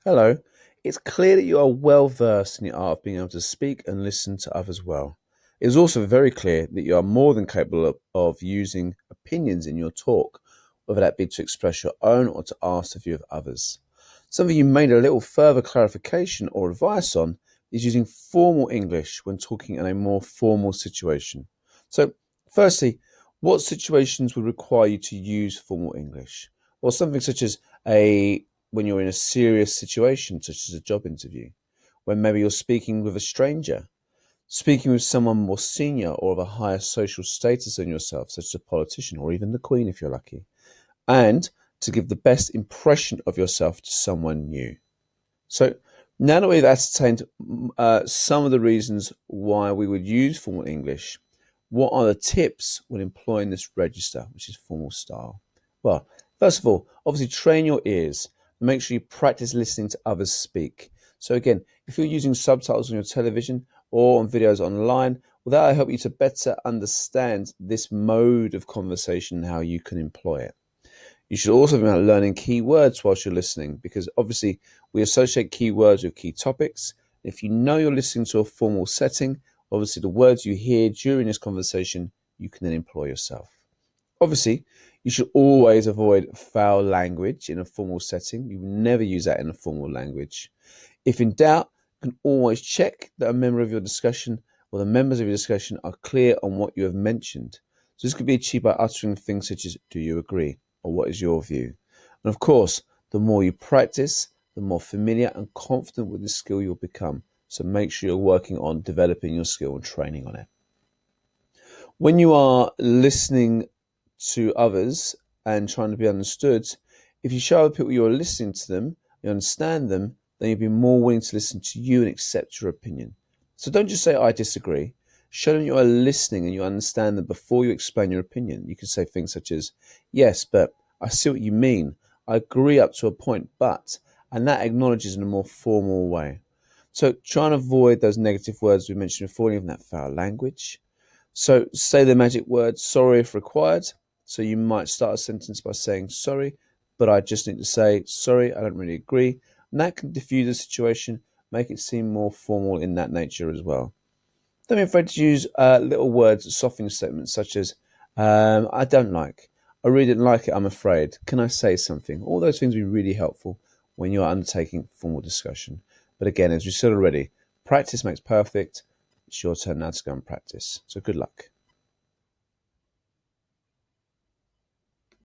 Hello. It's clear that you are well versed in the art of being able to speak and listen to others well. It is also very clear that you are more than capable of using opinions in your talk, whether that be to express your own or to ask the view of others. Something you made a little further clarification or advice on is using formal English when talking in a more formal situation. So, firstly, what situations would require you to use formal English? Well, something such as a when you're in a serious situation, such as a job interview, when maybe you're speaking with a stranger, speaking with someone more senior or of a higher social status than yourself, such as a politician or even the Queen if you're lucky, and to give the best impression of yourself to someone new. So now that we've ascertained some of the reasons why we would use formal English, what are the tips when employing this register, which is formal style? Well, first of all, obviously train your ears. Make sure you practice listening to others speak. So again, if you're using subtitles on your television or on videos online, well, that'll help you to better understand this mode of conversation and how you can employ it. You should also be learning key words whilst you're listening, because obviously we associate key words with key topics. If you know you're listening to a formal setting, obviously the words you hear during this conversation, you can then employ yourself. Obviously, you should always avoid foul language in a formal setting. You never use that in a formal language. If in doubt, you can always check that a member of your discussion or the members of your discussion are clear on what you have mentioned. So this could be achieved by uttering things such as, do you agree? Or what is your view? And of course, the more you practice, the more familiar and confident with the skill you'll become. So make sure you're working on developing your skill and training on it. When you are listening to others and trying to be understood, if you show other people you're listening to them, you understand them, then you'll be more willing to listen to you and accept your opinion. So don't just say, I disagree. Show them you are listening and you understand them before you explain your opinion. You can say things such as, yes, but I see what you mean. I agree up to a point, but, and that acknowledges in a more formal way. So try and avoid those negative words we mentioned before, even that foul language. So say the magic word sorry if required. So you might start a sentence by saying sorry, but I just need to say sorry, I don't really agree. And that can diffuse the situation, make it seem more formal in that nature as well. Don't be afraid to use little words, softening statements such as I don't like, I really didn't like it, I'm afraid. Can I say something? All those things will be really helpful when you're undertaking formal discussion. But again, as we said already, practice makes perfect. It's your turn now to go and practice. So good luck.